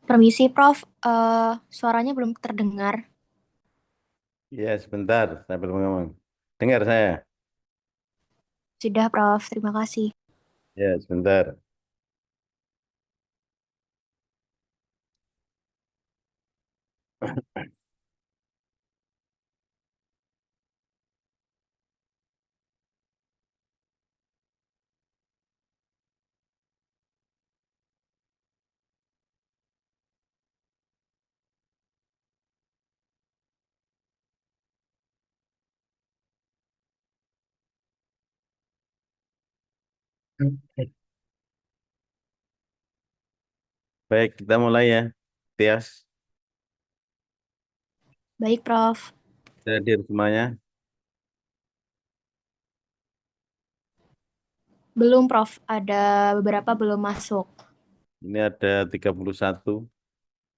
Permisi, Prof. Suaranya belum terdengar. Ya, sebentar, saya belum ngomong. Dengar saya? Sudah, Prof. Terima kasih. Ya, sebentar. Baik, kita mulai ya. Tias, Baik, Prof. sudah hadir semuanya. Belum, Prof. Ada beberapa belum masuk. Ini ada 31.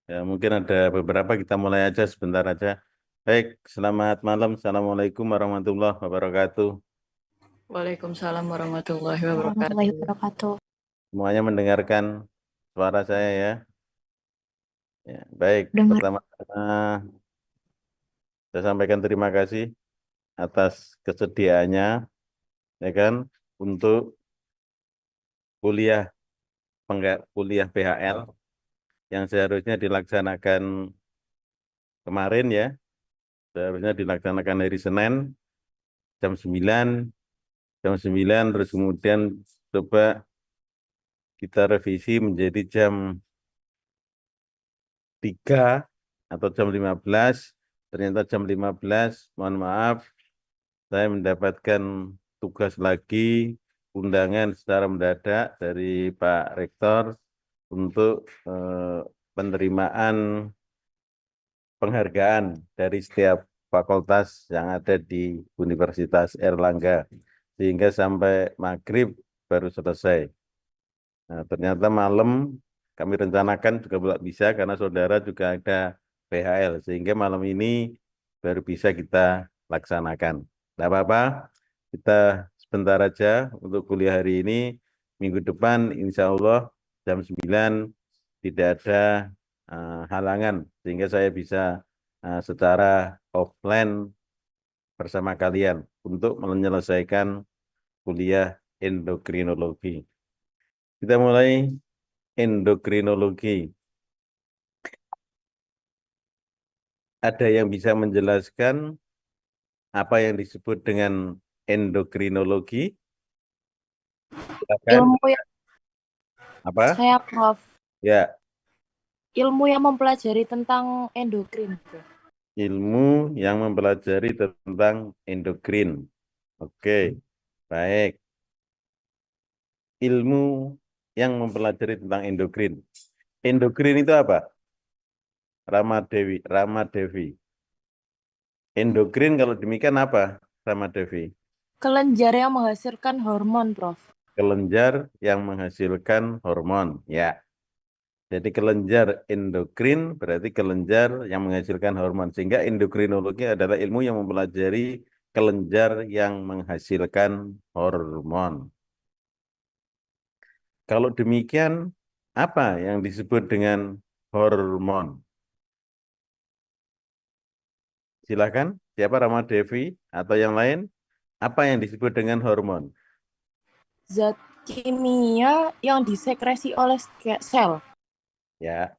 Ya, mungkin ada beberapa, kita mulai aja sebentar aja. Baik, selamat malam. Assalamualaikum warahmatullahi wabarakatuh. Waalaikumsalam warahmatullahi Warahmatullahi wabarakatuh. wabarakatuh. Semuanya mendengarkan suara saya ya. Ya, baik. Dengar. Pertama-tama saya sampaikan terima kasih atas kesediaannya, ya kan, untuk kuliah kuliah PHL yang seharusnya dilaksanakan kemarin ya, seharusnya dilaksanakan hari Senin jam 9, jam 9 terus kemudian coba kita revisi menjadi jam 3 atau jam 15. Ternyata jam 15, mohon maaf, saya mendapatkan tugas lagi, undangan secara mendadak dari Pak Rektor untuk penerimaan penghargaan dari setiap fakultas yang ada di Universitas Erlangga, sehingga sampai maghrib baru selesai. Nah, ternyata malam kami rencanakan juga belum bisa karena saudara juga ada PHL, sehingga malam ini baru bisa kita laksanakan. Tidak apa-apa, kita sebentar aja untuk kuliah hari ini. Minggu depan insya Allah jam 9 tidak ada halangan, sehingga saya bisa secara offline bersama kalian untuk menyelesaikan kuliah endokrinologi. Kita mulai endokrinologi. Ada yang bisa menjelaskan apa yang disebut dengan endokrinologi? Silakan. Ilmu yang Apa? saya, Prof. Ya, Ilmu yang mempelajari tentang endokrin, Prof. ilmu yang mempelajari tentang endokrin. Oke, baik. Ilmu yang mempelajari tentang endokrin. Endokrin itu apa? Rama Devi. Endokrin kalau demikian apa, Rama Devi? Kelenjar yang menghasilkan hormon, Prof. Kelenjar yang menghasilkan hormon. Ya, jadi kelenjar endokrin berarti kelenjar yang menghasilkan hormon. Sehingga endokrinologi adalah ilmu yang mempelajari kelenjar yang menghasilkan hormon. Kalau demikian, apa yang disebut dengan hormon? Silakan, siapa Rama Devi atau yang lain? Apa yang disebut dengan hormon? Zat kimia yang disekresi oleh sel. Ya,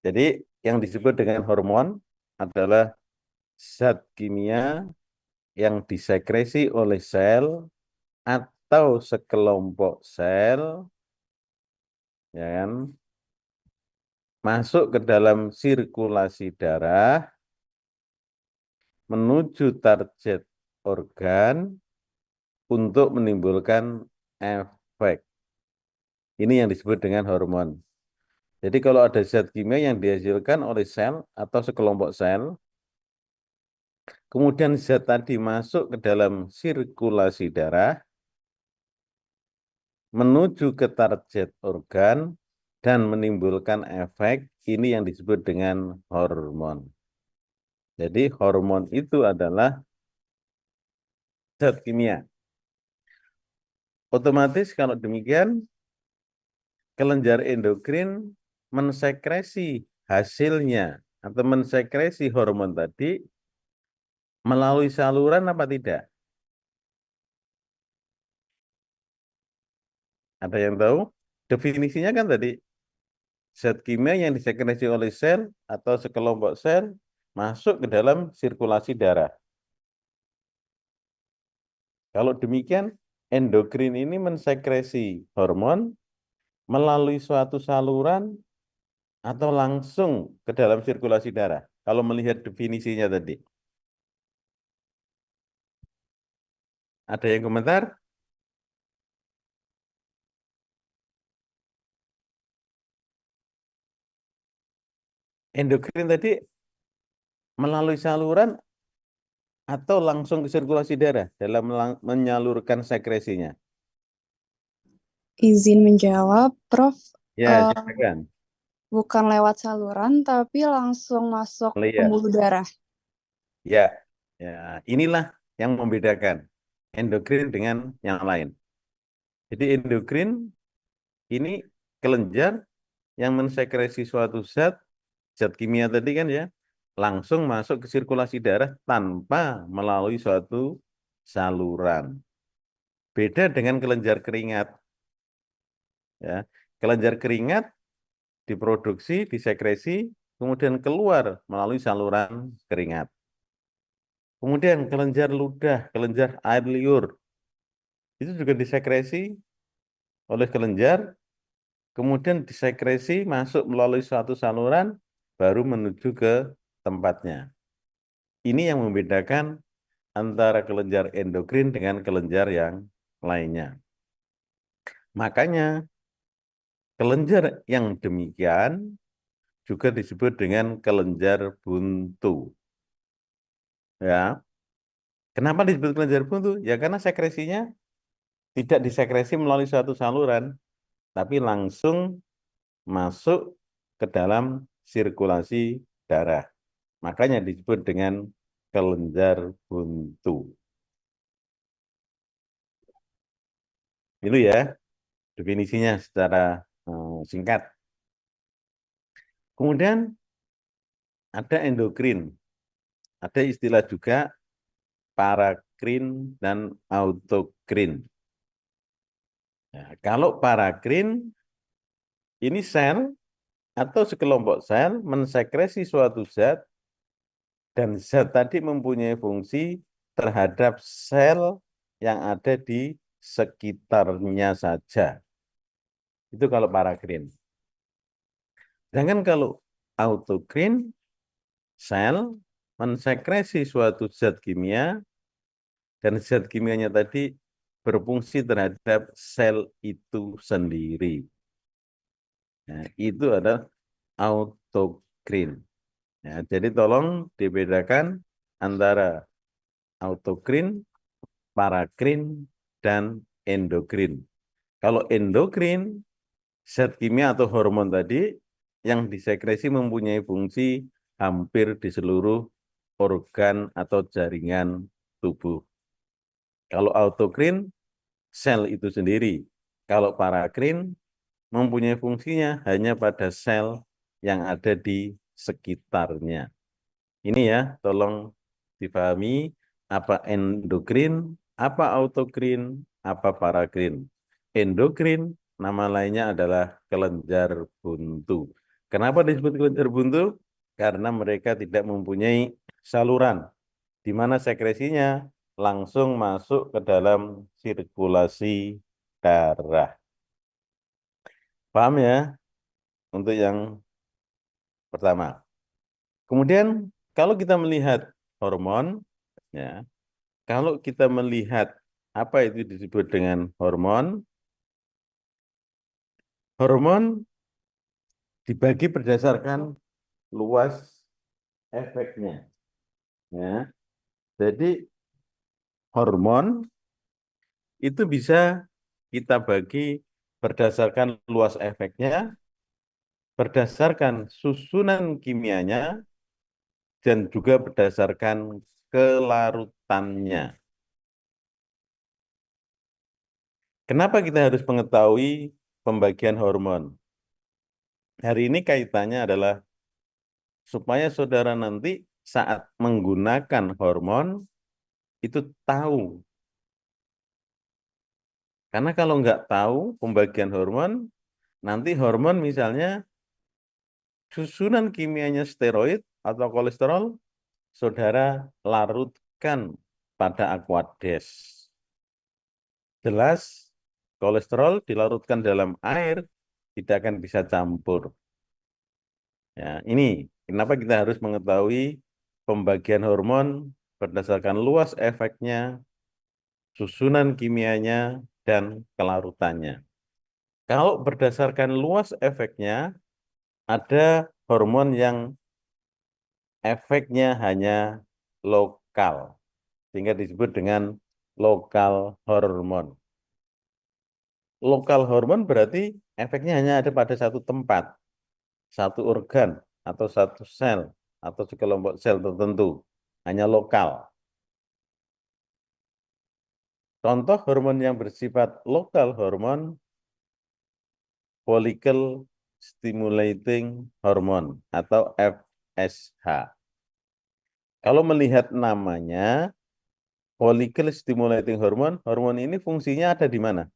jadi yang disebut dengan hormon adalah zat kimia yang disekresi oleh sel atau sekelompok sel, ya kan, masuk ke dalam sirkulasi darah menuju target organ untuk menimbulkan efek. Ini yang disebut dengan hormon. Jadi kalau ada zat kimia yang dihasilkan oleh sel atau sekelompok sel, kemudian zat tadi masuk ke dalam sirkulasi darah, menuju ke target organ, dan menimbulkan efek, ini yang disebut dengan hormon. Jadi hormon itu adalah zat kimia. Otomatis kalau demikian, kelenjar endokrin mensekresi hasilnya atau mensekresi hormon tadi melalui saluran apa tidak? Ada yang tahu? Definisinya kan tadi, zat kimia yang disekresi oleh sel atau sekelompok sel masuk ke dalam sirkulasi darah. Kalau demikian, endokrin ini mensekresi hormon melalui suatu saluran atau langsung ke dalam sirkulasi darah. Kalau melihat definisinya tadi. Ada yang komentar? Endokrin tadi melalui saluran atau langsung ke sirkulasi darah dalam menyalurkan sekresinya. Izin menjawab, Prof. Ya, silakan. Bukan lewat saluran, tapi langsung masuk Lihat. pembuluh darah. Ya, ya, inilah yang membedakan endokrin dengan yang lain. Jadi endokrin ini kelenjar yang mensekresi suatu zat kimia tadi kan ya, langsung masuk ke sirkulasi darah tanpa melalui suatu saluran. Beda dengan kelenjar keringat. Ya, kelenjar keringat diproduksi, disekresi, kemudian keluar melalui saluran keringat. Kemudian kelenjar ludah, kelenjar air liur, itu juga disekresi oleh kelenjar, kemudian disekresi masuk melalui suatu saluran, baru menuju ke tempatnya. Ini yang membedakan antara kelenjar endokrin dengan kelenjar yang lainnya. Makanya kelenjar yang demikian juga disebut dengan kelenjar buntu. Ya, kenapa disebut kelenjar buntu? Ya karena sekresinya tidak disekresi melalui suatu saluran, tapi langsung masuk ke dalam sirkulasi darah. Makanya disebut dengan kelenjar buntu. Itu ya definisinya secara singkat. Kemudian ada endokrin. Ada istilah juga parakrin dan autokrin. Nah, kalau parakrin ini sel atau sekelompok sel mensekresi suatu zat dan zat tadi mempunyai fungsi terhadap sel yang ada di sekitarnya saja. Itu kalau parakrin. Sedangkan kalau autokrin, sel mensekresi suatu zat kimia dan zat kimianya tadi berfungsi terhadap sel itu sendiri. Nah, itu adalah autokrin. Ya, jadi tolong dibedakan antara autokrin, parakrin, dan endokrin. Kalau endokrin, zat kimia atau hormon tadi yang disekresi mempunyai fungsi hampir di seluruh organ atau jaringan tubuh. Kalau autokrin, sel itu sendiri. Kalau parakrin, mempunyai fungsinya hanya pada sel yang ada di sekitarnya. Ini ya, tolong dipahami apa endokrin, apa autokrin, apa parakrin. Endokrin nama lainnya adalah kelenjar buntu. Kenapa disebut kelenjar buntu? Karena mereka tidak mempunyai saluran di mana sekresinya langsung masuk ke dalam sirkulasi darah. Paham ya? Untuk yang pertama. Kemudian kalau kita melihat hormon, ya, kalau kita melihat apa itu disebut dengan hormon, hormon dibagi berdasarkan luas efeknya. Ya. Jadi hormon itu bisa kita bagi berdasarkan luas efeknya, berdasarkan susunan kimianya, dan juga berdasarkan kelarutannya. Kenapa kita harus mengetahui pembagian hormon? Hari ini kaitannya adalah supaya saudara nanti saat menggunakan hormon itu tahu. Karena kalau nggak tahu pembagian hormon, nanti hormon misalnya susunan kimianya steroid atau kolesterol, saudara larutkan pada Aquades. Jelas, kolesterol dilarutkan dalam air, tidak akan bisa campur. Ya, ini kenapa kita harus mengetahui pembagian hormon berdasarkan luas efeknya, susunan kimianya, dan kelarutannya. Kalau berdasarkan luas efeknya, ada hormon yang efeknya hanya lokal, sehingga disebut dengan lokal hormon. Lokal hormon berarti efeknya hanya ada pada satu tempat, satu organ, atau satu sel, atau sekelompok sel tertentu, hanya lokal. Contoh hormon yang bersifat lokal hormon, follicle stimulating hormone atau FSH. Kalau melihat namanya, follicle stimulating hormone, hormon ini fungsinya ada di mana?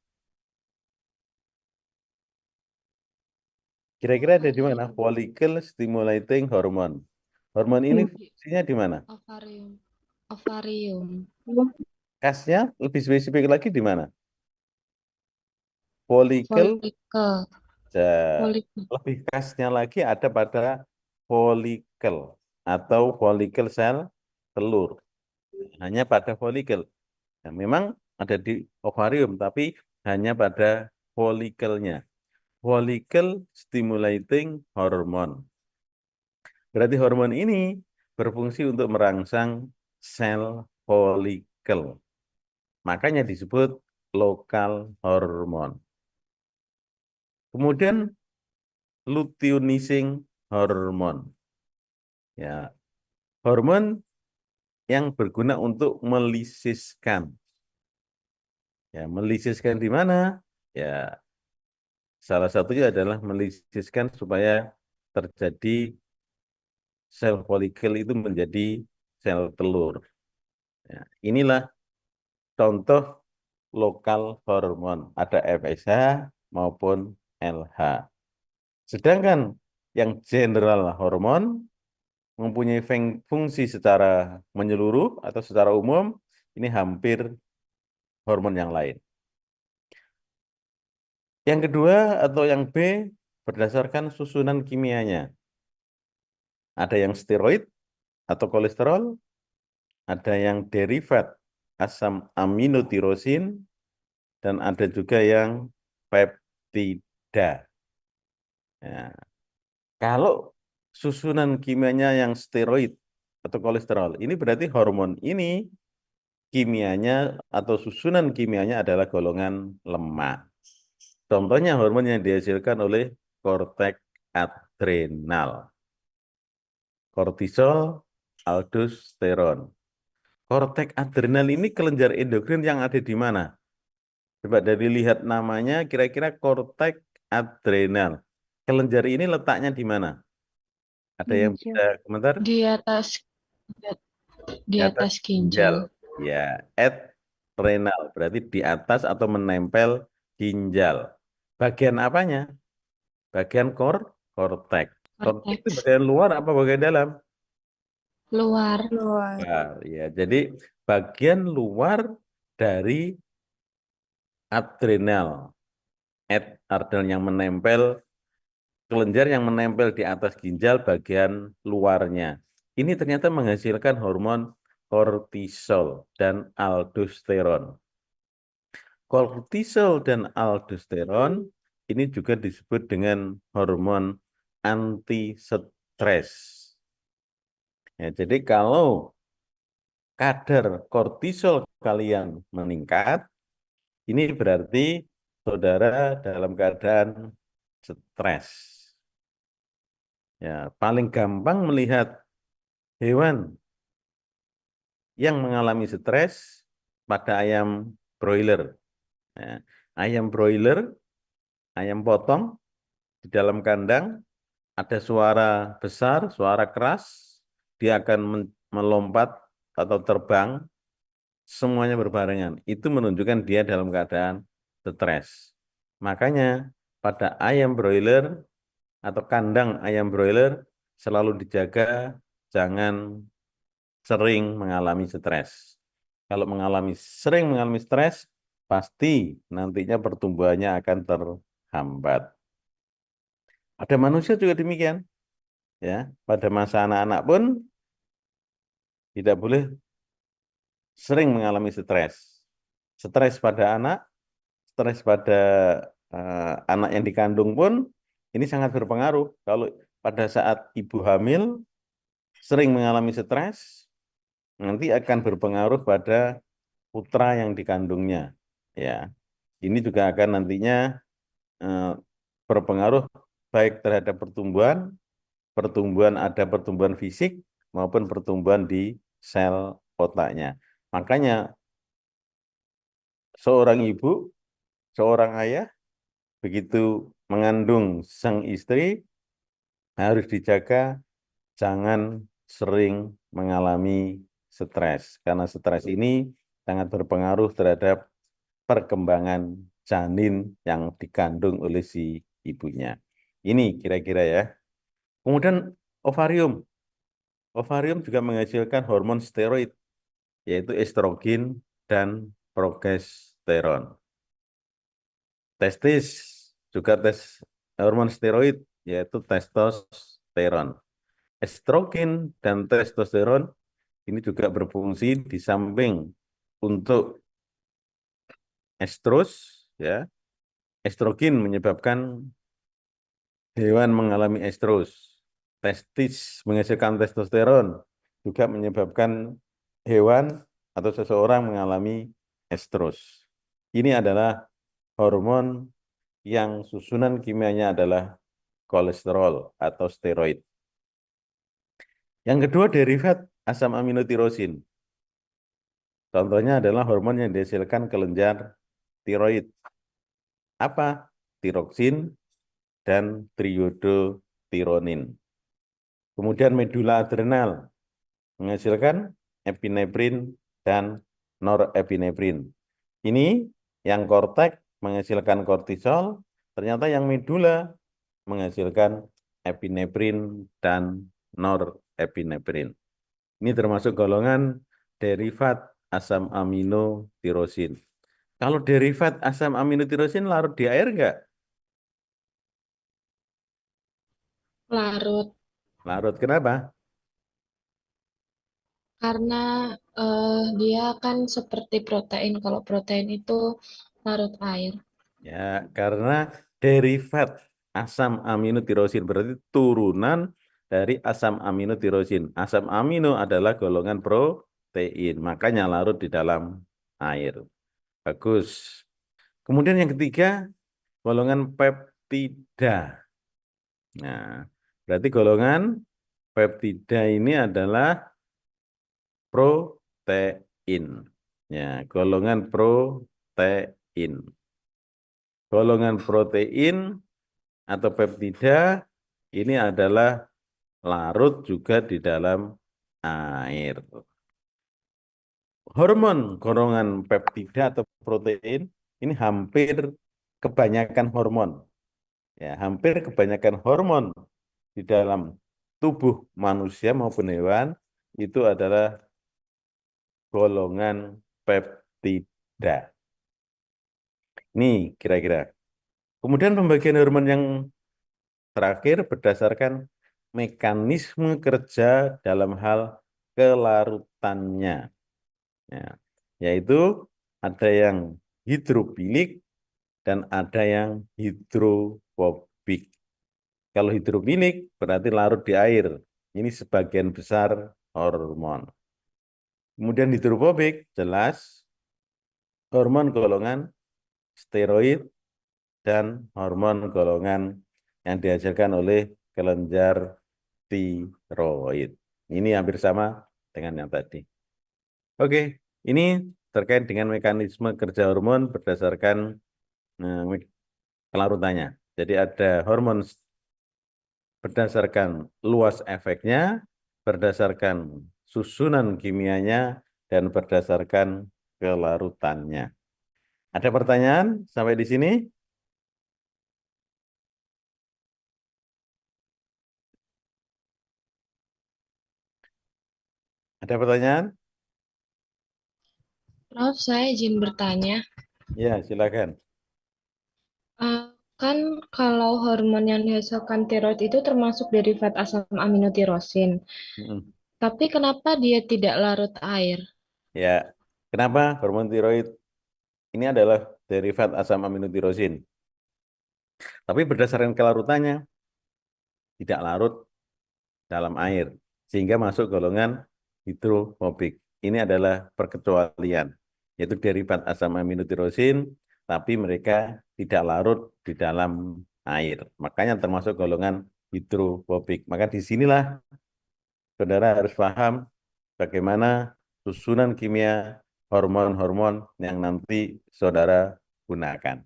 Kira-kira ada di mana? Follicle stimulating hormone. Hormon ini fungsinya di mana? Ovarium. Ovarium. Khasnya lebih spesifik lagi di mana? Follicle. Follicle. Follicle. Lebih khasnya lagi ada pada follicle atau follicle sel telur. Hanya pada follicle. Nah, memang ada di ovarium, tapi hanya pada follicle-nya. Follicle stimulating hormone. Berarti hormon ini berfungsi untuk merangsang sel follicle. Makanya disebut lokal hormon. Kemudian luteinizing hormon. Ya, hormon yang berguna untuk melisiskan. Ya, melisiskan di mana? Ya, salah satunya adalah melisiskan supaya terjadi sel folikel itu menjadi sel telur. Ya, inilah contoh lokal hormon. Ada FSH maupun LH. Sedangkan yang general hormon mempunyai fungsi secara menyeluruh atau secara umum, ini hampir hormon yang lain. Yang kedua atau yang B, berdasarkan susunan kimianya. Ada yang steroid atau kolesterol, ada yang derivat asam aminotirosin, dan ada juga yang peptida. Ya. Kalau susunan kimianya yang steroid atau kolesterol, ini berarti hormon ini kimianya atau susunan kimianya adalah golongan lemak. Contohnya hormon yang dihasilkan oleh korteks adrenal. Kortisol, aldosteron. Korteks adrenal ini kelenjar endokrin yang ada di mana? Coba dari lihat namanya, kira-kira korteks adrenal. Kelenjar ini letaknya di mana? Ada yang bisa komentar? Di atas Di atas ginjal. Ya, renal berarti di atas atau menempel ginjal. Bagian apanya? Bagian korteks. Korteks itu Korteks. bagian luar apa bagian dalam? Luar. Luar. Ya, jadi bagian luar dari adrenal. Adrenal yang menempel, kelenjar yang menempel di atas ginjal bagian luarnya. Ini ternyata menghasilkan hormon kortisol dan aldosteron. Kortisol dan aldosteron ini juga disebut dengan hormon anti stres. Ya, jadi kalau kadar kortisol kalian meningkat, ini berarti saudara dalam keadaan stres. Ya, paling gampang melihat hewan yang mengalami stres pada ayam broiler. Ya, ayam broiler, ayam potong di dalam kandang, ada suara besar, suara keras, dia akan melompat atau terbang, semuanya berbarengan. Itu menunjukkan dia dalam keadaan stres. Makanya pada ayam broiler atau kandang ayam broiler selalu dijaga jangan sering mengalami stres. Kalau sering mengalami stres, pasti nantinya pertumbuhannya akan terhambat. Pada manusia juga demikian. Ya, pada masa anak-anak pun tidak boleh sering mengalami stres. Stres pada anak, stres pada anak yang dikandung pun ini sangat berpengaruh. Kalau pada saat ibu hamil sering mengalami stres, nanti akan berpengaruh pada putra yang dikandungnya. Ya, ini juga akan nantinya berpengaruh baik terhadap ada pertumbuhan fisik maupun pertumbuhan di sel otaknya. Makanya seorang ibu, seorang ayah begitu mengandung sang istri harus dijaga jangan sering mengalami stres karena stres ini sangat berpengaruh terhadap perkembangan janin yang dikandung oleh si ibunya. Ini kira-kira ya. Kemudian ovarium. Ovarium juga menghasilkan hormon steroid, yaitu estrogen dan progesteron. Testis juga hormon steroid, yaitu testosteron. Estrogen dan testosteron ini juga berfungsi di samping untuk estrus, ya. Estrogen menyebabkan hewan mengalami estrus. Testis menghasilkan testosteron juga menyebabkan hewan atau seseorang mengalami estrus. Ini adalah hormon yang susunan kimianya adalah kolesterol atau steroid. Yang kedua derivat asam amino tirosin. Contohnya adalah hormon yang dihasilkan kelenjar tiroid. Apa? Tiroksin dan triiodotironin. Kemudian medula adrenal menghasilkan epinefrin dan norepinefrin. Ini yang korteks menghasilkan kortisol, ternyata yang medula menghasilkan epinefrin dan norepinefrin. Ini termasuk golongan derivat asam amino tirosin. Kalau derivat asam amino tirosin larut di air enggak? Larut. Larut, kenapa? Karena dia kan seperti protein. Kalau protein itu larut air. Ya, karena derivat asam amino tirosin berarti turunan dari asam amino tirosin. Asam amino adalah golongan protein, makanya larut di dalam air. Bagus. Kemudian yang ketiga, golongan peptida. Nah, berarti golongan peptida ini adalah protein. Ya, golongan protein. Golongan protein atau peptida ini adalah larut juga di dalam air. Hormon golongan peptida atau protein ini hampir kebanyakan hormon. Ya, hampir kebanyakan hormon di dalam tubuh manusia maupun hewan itu adalah golongan peptida. Ini kira-kira. Kemudian pembagian hormon yang terakhir berdasarkan mekanisme kerja dalam hal kelarutannya. Ya, yaitu ada yang hidrofilik dan ada yang hidrofobik. Kalau hidrofilik berarti larut di air. Ini sebagian besar hormon. Kemudian hidrofobik jelas hormon golongan steroid dan hormon golongan yang dihasilkan oleh kelenjar tiroid. Ini hampir sama dengan yang tadi. Oke, ini terkait dengan mekanisme kerja hormon berdasarkan kelarutannya. Jadi ada hormon berdasarkan luas efeknya, berdasarkan susunan kimianya, dan berdasarkan kelarutannya. Ada pertanyaan sampai di sini? Ada pertanyaan? Prof, saya izin bertanya. Ya, silakan. Kan kalau hormon yang dihasilkan tiroid itu termasuk derivat asam aminotirosin. Mm-mm. Tapi kenapa dia tidak larut air? Ya, kenapa hormon tiroid ini adalah derivat asam aminotirosin? Tapi berdasarkan kelarutannya tidak larut dalam air, sehingga masuk golongan hidrofobik. Ini adalah perkecualian, yaitu derivat asam aminotirosin, tapi mereka tidak larut di dalam air. Makanya termasuk golongan hidrofobik. Maka disinilah saudara harus paham bagaimana susunan kimia hormon-hormon yang nanti saudara gunakan.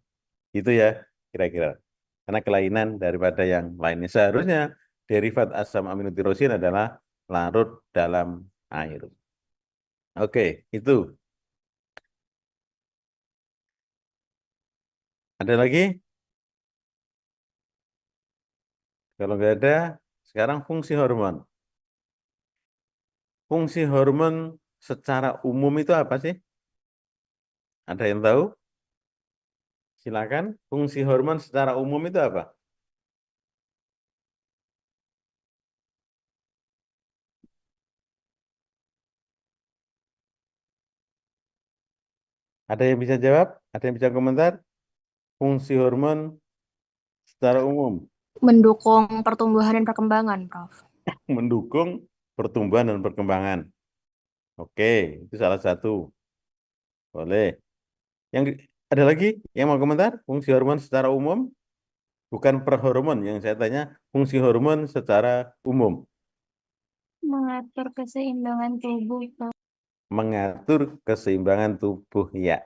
Itu ya kira-kira. Karena kelainan daripada yang lainnya. Seharusnya derivat asam aminotirosin adalah larut dalam air. Oke, itu. Ada lagi? Kalau nggak ada, sekarang fungsi hormon. Fungsi hormon secara umum itu apa sih? Ada yang tahu? Silakan. Fungsi hormon secara umum itu apa? Ada yang bisa jawab? Ada yang bisa komentar? Fungsi hormon secara umum Mendukung pertumbuhan dan perkembangan, Prof. mendukung pertumbuhan dan perkembangan. Oke, itu salah satu. Boleh. Yang ada lagi yang mau komentar? Fungsi hormon secara umum, bukan per hormon yang saya tanya, fungsi hormon secara umum. Mengatur keseimbangan tubuh. Mengatur keseimbangan tubuh, ya.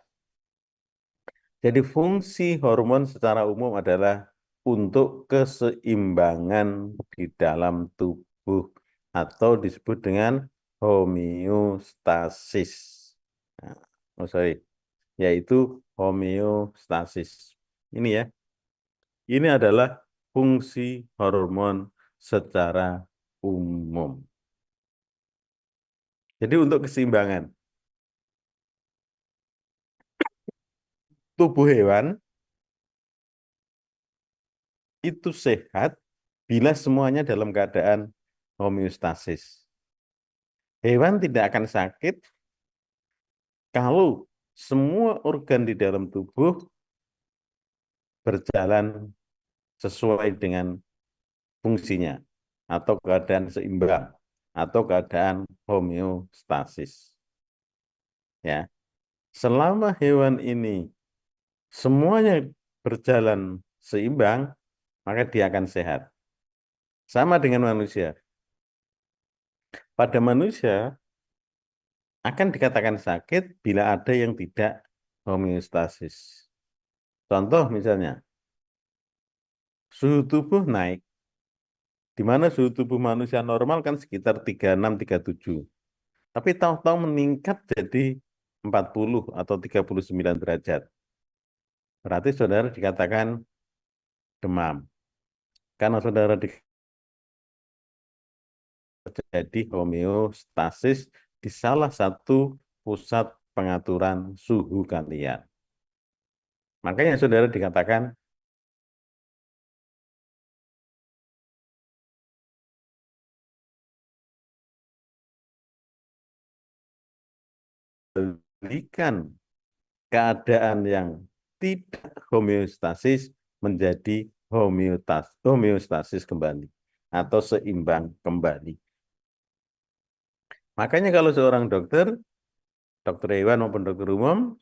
Jadi fungsi hormon secara umum adalah untuk keseimbangan di dalam tubuh atau disebut dengan homeostasis. Nah, yaitu homeostasis. Ini ya. Ini adalah fungsi hormon secara umum. Jadi untuk keseimbangan tubuh hewan itu sehat bila semuanya dalam keadaan homeostasis. Hewan tidak akan sakit kalau semua organ di dalam tubuh berjalan sesuai dengan fungsinya atau keadaan seimbang atau keadaan homeostasis. Ya. Selama hewan ini semuanya berjalan seimbang, maka dia akan sehat. Sama dengan manusia. Pada manusia akan dikatakan sakit bila ada yang tidak homeostasis. Contoh misalnya, suhu tubuh naik, Di mana suhu tubuh manusia normal kan sekitar 36, 37. Tapi tahu-tahu meningkat jadi 40 atau 39 derajat. Berarti saudara dikatakan demam. Karena saudara terjadi homeostasis di salah satu pusat pengaturan suhu kalian. Makanya saudara dikatakan berikan keadaan yang tidak homeostasis menjadi homeostasis kembali atau seimbang kembali. Makanya kalau seorang dokter hewan maupun dokter umum,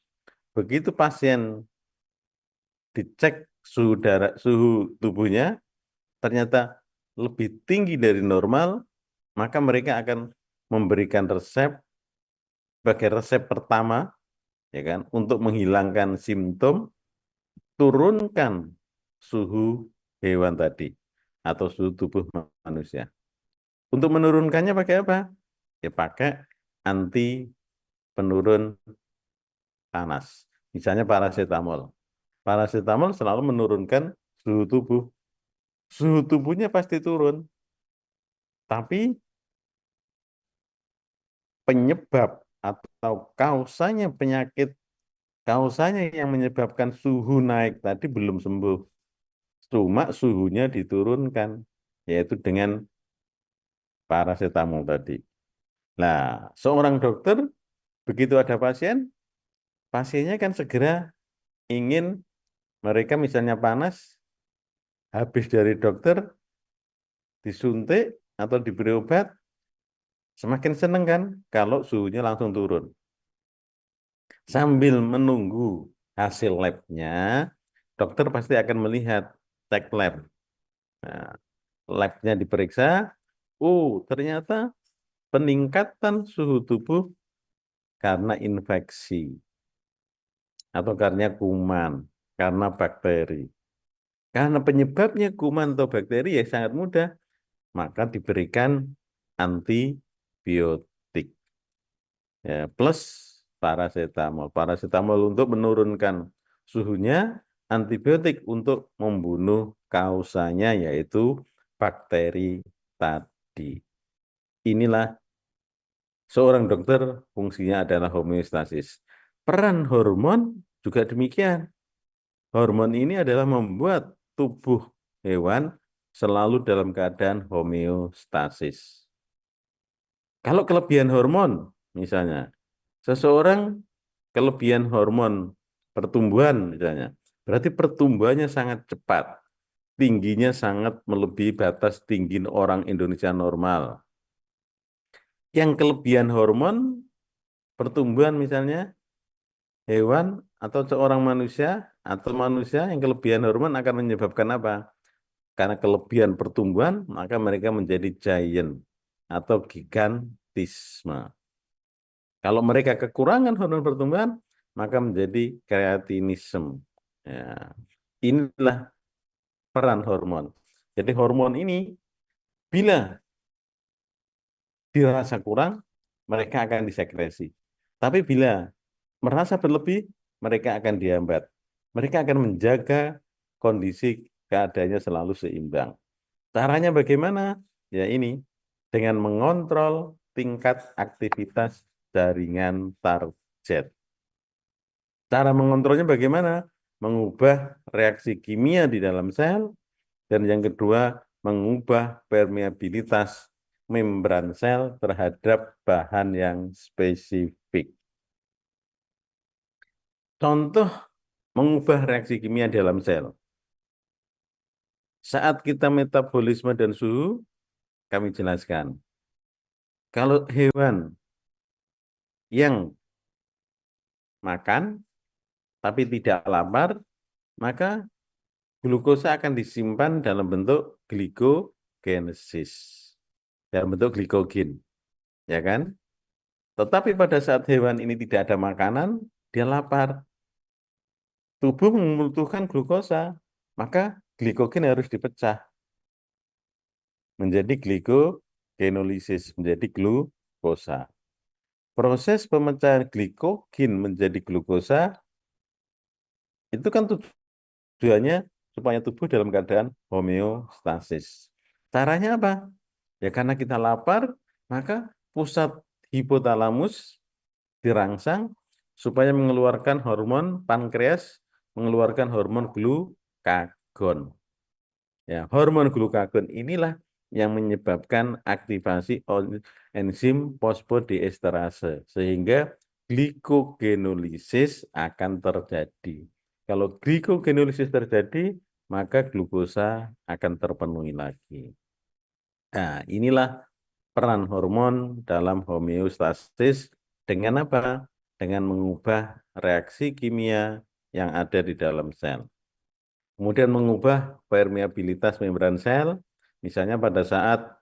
begitu pasien dicek suhu tubuhnya ternyata lebih tinggi dari normal, maka mereka akan memberikan resep sebagai resep pertama, ya kan, untuk menghilangkan simptom, turunkan suhu hewan tadi atau suhu tubuh manusia. Untuk menurunkannya pakai apa? Ya pakai anti penurun panas. Misalnya paracetamol. Paracetamol selalu menurunkan suhu tubuh. Suhu tubuhnya pasti turun. Tapi penyebab atau kausanya penyakit, kausanya yang menyebabkan suhu naik tadi belum sembuh. Cuma suhunya diturunkan, yaitu dengan paracetamol tadi. Nah, seorang dokter, begitu ada pasien, pasiennya kan segera ingin, mereka misalnya panas, habis dari dokter, disuntik atau diberi obat, semakin seneng kan kalau suhunya langsung turun. Sambil menunggu hasil labnya, dokter pasti akan melihat, cek lab. Nah, labnya diperiksa, ternyata peningkatan suhu tubuh karena infeksi atau karena kuman, karena bakteri. Karena penyebabnya kuman atau bakteri ya sangat mudah, maka diberikan antibiotik. Ya, plus paracetamol. Paracetamol untuk menurunkan suhunya, antibiotik untuk membunuh kausanya yaitu bakteri tadi. Inilah seorang dokter fungsinya adalah homeostasis. Peran hormon juga demikian. Hormon ini adalah membuat tubuh hewan selalu dalam keadaan homeostasis. Kalau kelebihan hormon, misalnya, seseorang kelebihan hormon pertumbuhan, misalnya, berarti pertumbuhannya sangat cepat, tingginya sangat melebihi batas tinggi orang Indonesia normal. Yang kelebihan hormon pertumbuhan, misalnya, hewan atau seorang manusia, atau manusia yang kelebihan hormon akan menyebabkan apa? Karena kelebihan pertumbuhan, maka mereka menjadi giant atau gigantisme. Kalau mereka kekurangan hormon pertumbuhan, maka menjadi kreatinisme. Ya. Inilah peran hormon. Jadi hormon ini, bila dirasa kurang, mereka akan disekresi. Tapi bila merasa berlebih, mereka akan dihambat. Mereka akan menjaga kondisi keadaannya selalu seimbang. Caranya bagaimana? Ya ini, dengan mengontrol tingkat aktivitas jaringan target. Cara mengontrolnya bagaimana? Mengubah reaksi kimia di dalam sel, dan yang kedua, mengubah permeabilitas membran sel terhadap bahan yang spesifik. Contoh mengubah reaksi kimia dalam sel. Saat kita metabolisme dan suhu, kami jelaskan. Kalau hewan yang makan tapi tidak lapar, maka glukosa akan disimpan dalam bentuk glikogenesis, dalam bentuk glikogen, ya kan? Tetapi pada saat hewan ini tidak ada makanan, dia lapar. Tubuh membutuhkan glukosa, maka glikogen harus dipecah. menjadi glikogenolisis, menjadi glukosa. Proses pemecahan glikogen menjadi glukosa itu kan tujuannya supaya tubuh dalam keadaan homeostasis. Caranya apa? Ya karena kita lapar, maka pusat hipotalamus dirangsang supaya mengeluarkan hormon pankreas, mengeluarkan hormon glukagon. Ya, hormon glukagon inilah yang menyebabkan aktivasi enzim fosfodiesterase sehingga glikogenolisis akan terjadi. Kalau glikogenolisis terjadi, maka glukosa akan terpenuhi lagi. Nah, inilah peran hormon dalam homeostasis dengan apa? Dengan mengubah reaksi kimia yang ada di dalam sel. Kemudian mengubah permeabilitas membran sel, misalnya pada saat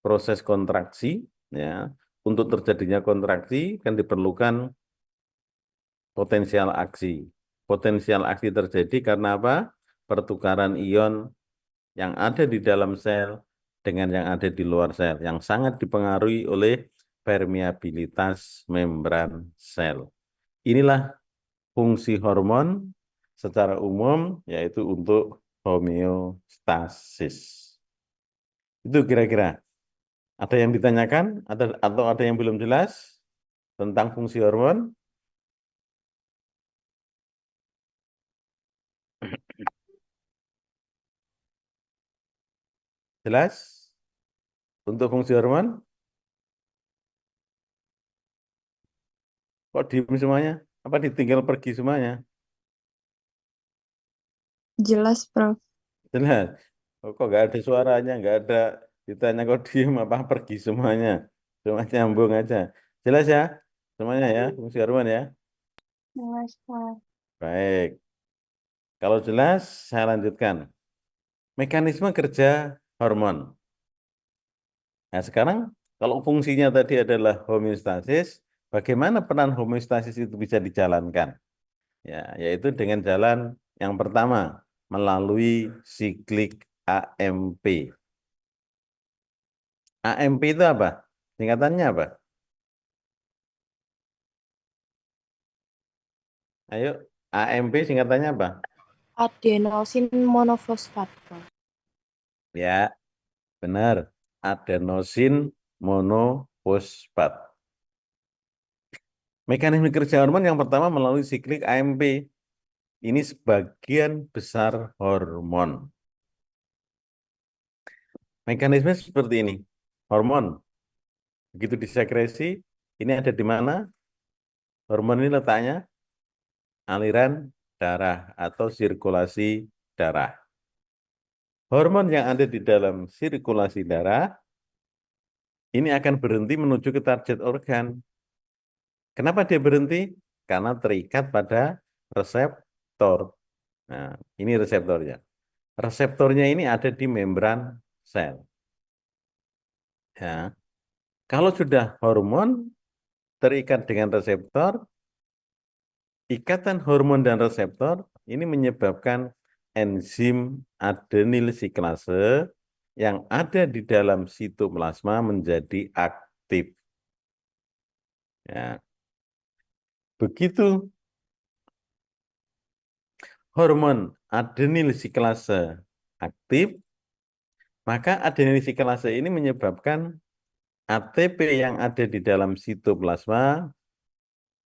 proses kontraksi, ya, untuk terjadinya kontraksi kan diperlukan potensial aksi. Potensial aksi terjadi karena apa? Pertukaran ion yang ada di dalam sel dengan yang ada di luar sel, yang sangat dipengaruhi oleh permeabilitas membran sel. Inilah fungsi hormon secara umum, yaitu untuk homeostasis. Itu kira-kira. Ada yang ditanyakan atau ada yang belum jelas tentang fungsi hormon? Jelas? Untuk fungsi hormon? Kok diem semuanya? Apa ditinggal pergi semuanya? Jelas, Prof. Jelas? Kok nggak ada suaranya, nggak ada ditanya kok diem apa pergi semuanya? Cuma nyambung aja. Jelas ya? Semuanya ya, fungsi hormon ya? Jelas, Prof. Baik. Kalau jelas, saya lanjutkan. Mekanisme kerja hormon. Nah, sekarang kalau fungsinya tadi adalah homeostasis, bagaimana peran homeostasis itu bisa dijalankan? Ya, yaitu dengan jalan yang pertama, melalui siklik AMP. AMP itu apa? Singkatannya apa? Ayo, AMP singkatannya apa? Adenosin monofosfat, Prof. Ya, benar. Adenosin monofosfat. Mekanisme kerja hormon yang pertama melalui siklik AMP. Ini sebagian besar hormon. Mekanisme seperti ini. Hormon, begitu disekresi, ini ada di mana? Hormon ini letaknya aliran darah atau sirkulasi darah. Hormon yang ada di dalam sirkulasi darah ini akan berhenti menuju ke target organ. Kenapa dia berhenti? Karena terikat pada reseptor. Nah, ini reseptornya. Reseptornya ini ada di membran sel. Ya. Kalau sudah hormon terikat dengan reseptor, ikatan hormon dan reseptor ini menyebabkan enzim adenyl siklase yang ada di dalam sitoplasma menjadi aktif. Ya. Begitu hormon adenyl siklase aktif, maka adenyl siklase ini menyebabkan ATP yang ada di dalam sitoplasma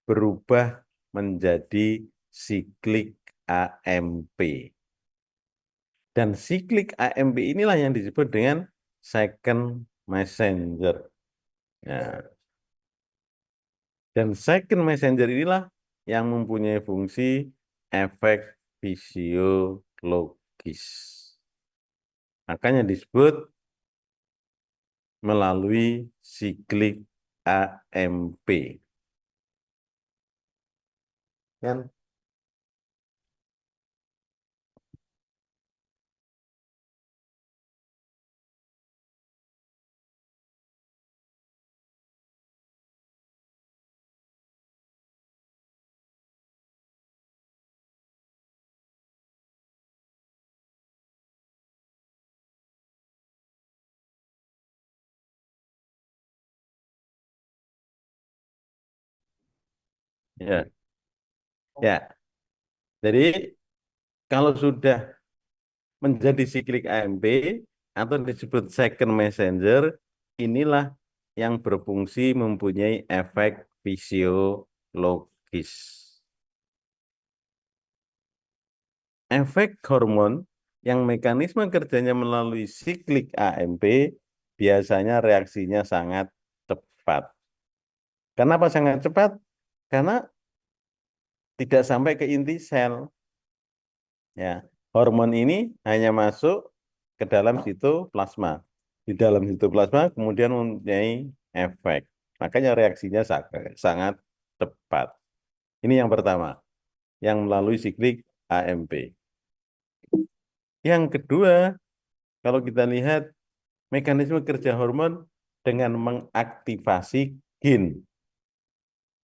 berubah menjadi siklik AMP. Dan siklik AMP inilah yang disebut dengan second messenger. Ya. Dan second messenger inilah yang mempunyai fungsi efek fisiologis. Makanya disebut melalui siklik AMP. Kan? Ya, ya. Jadi kalau sudah menjadi siklik AMP atau disebut second messenger, inilah yang berfungsi mempunyai efek fisiologis. Efek hormon yang mekanisme kerjanya melalui siklik AMP biasanya reaksinya sangat cepat. Kenapa sangat cepat? Karena tidak sampai ke inti sel. Ya, hormon ini hanya masuk ke dalam sitoplasma. Di dalam sitoplasma kemudian mempunyai efek. Makanya reaksinya sangat cepat. Ini yang pertama, yang melalui siklik AMP. Yang kedua, kalau kita lihat mekanisme kerja hormon dengan mengaktifasi gen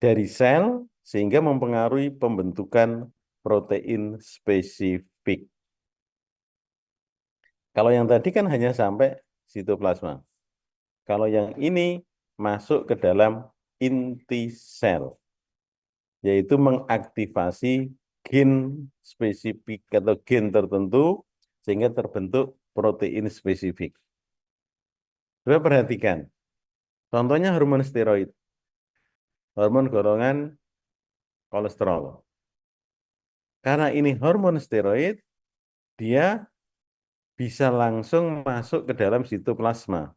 dari sel sehingga mempengaruhi pembentukan protein spesifik. Kalau yang tadi kan hanya sampai sitoplasma. Kalau yang ini masuk ke dalam inti sel, yaitu mengaktifasi gen spesifik atau gen tertentu sehingga terbentuk protein spesifik. Coba perhatikan, contohnya hormon steroid, hormon golongan kolesterol. Karena ini hormon steroid, dia bisa langsung masuk ke dalam sitoplasma.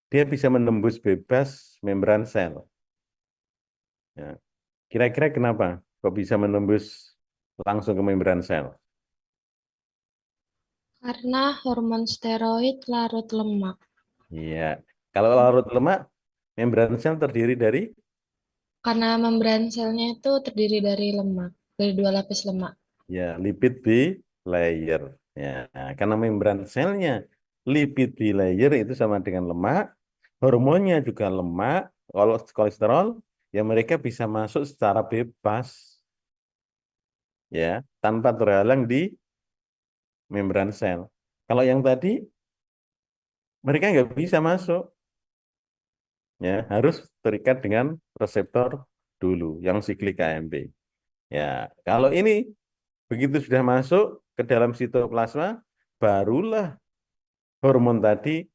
Dia bisa menembus bebas membran sel. Ya. Kira-kira kenapa kok bisa menembus langsung ke membran sel? Karena hormon steroid larut lemak. Iya. Kalau larut lemak, membran sel terdiri dari Karena membran selnya itu terdiri dari lemak, dari 2 lapis lemak. ya lipid bilayer. Ya, karena membran selnya lipid bilayer itu sama dengan lemak, hormonnya juga lemak, kalau kolesterol, ya mereka bisa masuk secara bebas, ya, tanpa terhalang di membran sel. Kalau yang tadi mereka nggak bisa masuk, ya harus terikat dengan reseptor dulu, yang siklik AMP. Ya, kalau ini begitu sudah masuk ke dalam sitoplasma, barulah hormon tadi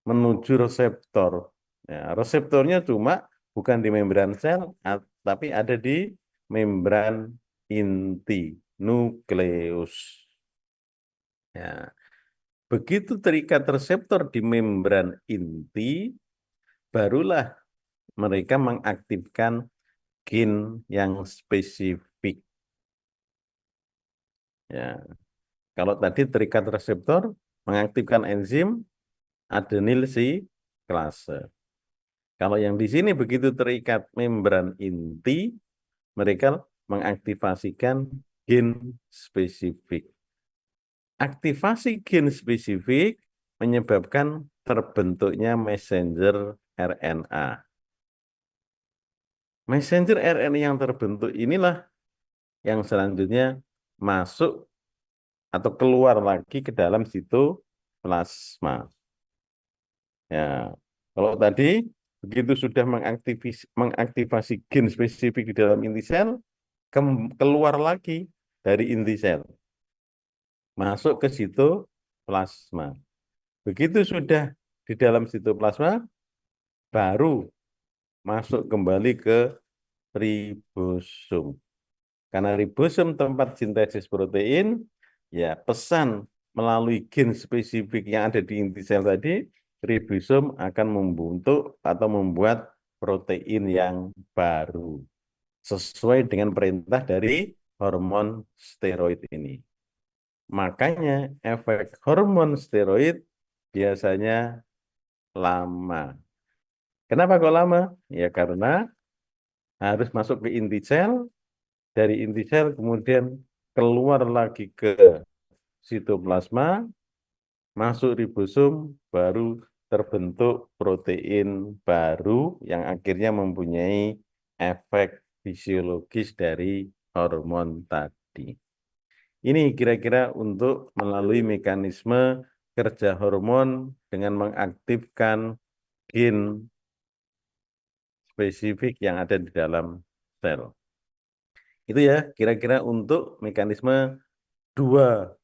menuju reseptor. Ya, reseptornya cuma bukan di membran sel, tapi ada di membran inti, nukleus. Ya, begitu terikat reseptor di membran inti, barulah mereka mengaktifkan gen yang spesifik. Ya, kalau tadi terikat reseptor, mengaktifkan enzim adenyl siklase. Kalau yang di sini begitu terikat membran inti, mereka mengaktifasikan gen spesifik. Aktivasi gen spesifik menyebabkan terbentuknya messenger RNA. Messenger RNA yang terbentuk inilah yang selanjutnya masuk atau keluar lagi ke dalam sitoplasma. Ya, kalau tadi begitu sudah mengaktifasi gen spesifik di dalam inti sel, keluar lagi dari inti sel, masuk ke sitoplasma. Begitu sudah di dalam sitoplasma, baru masuk kembali ke ribosom. Karena ribosom tempat sintesis protein, ya pesan melalui gen spesifik yang ada di inti sel tadi, ribosom akan membentuk atau membuat protein yang baru sesuai dengan perintah dari hormon steroid ini. Makanya efek hormon steroid biasanya lama. Kenapa kok lama? Ya karena harus masuk ke inti sel, dari inti sel kemudian keluar lagi ke sitoplasma, masuk ribosom, baru terbentuk protein baru yang akhirnya mempunyai efek fisiologis dari hormon tadi. Ini kira-kira untuk melalui mekanisme kerja hormon dengan mengaktifkan gen spesifik yang ada di dalam sel. Itu ya kira-kira untuk mekanisme dua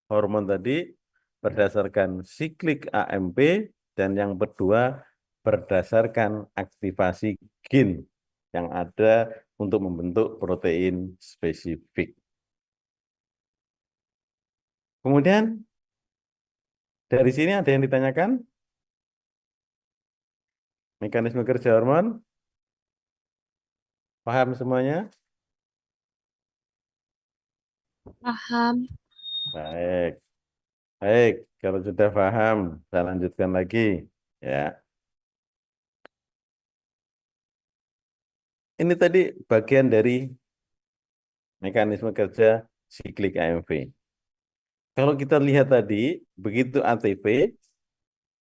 hormon tadi berdasarkan siklik AMP dan yang kedua berdasarkan aktivasi gen yang ada untuk membentuk protein spesifik. Kemudian dari sini ada yang ditanyakan? Mekanisme kerja hormon? Paham semuanya? Paham. Baik. Baik, kalau sudah paham, saya lanjutkan lagi. Ya, ini tadi bagian dari mekanisme kerja siklik AMP. Kalau kita lihat tadi, begitu ATP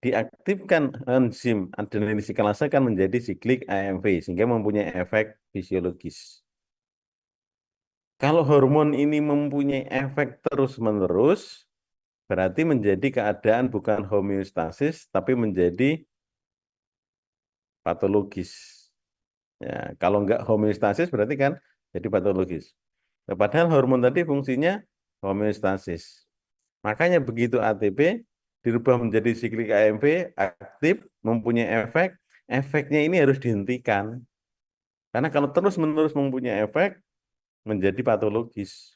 diaktifkan enzim adenin siklase akan menjadi siklik AMP sehingga mempunyai efek fisiologis. Kalau hormon ini mempunyai efek terus-menerus, berarti menjadi keadaan bukan homeostasis tapi menjadi patologis. Ya, kalau enggak homeostasis berarti kan jadi patologis. Nah, padahal hormon tadi fungsinya homeostasis. Makanya begitu ATP dirubah menjadi siklik AMP aktif mempunyai efek, efeknya ini harus dihentikan. Karena kalau terus-menerus mempunyai efek menjadi patologis.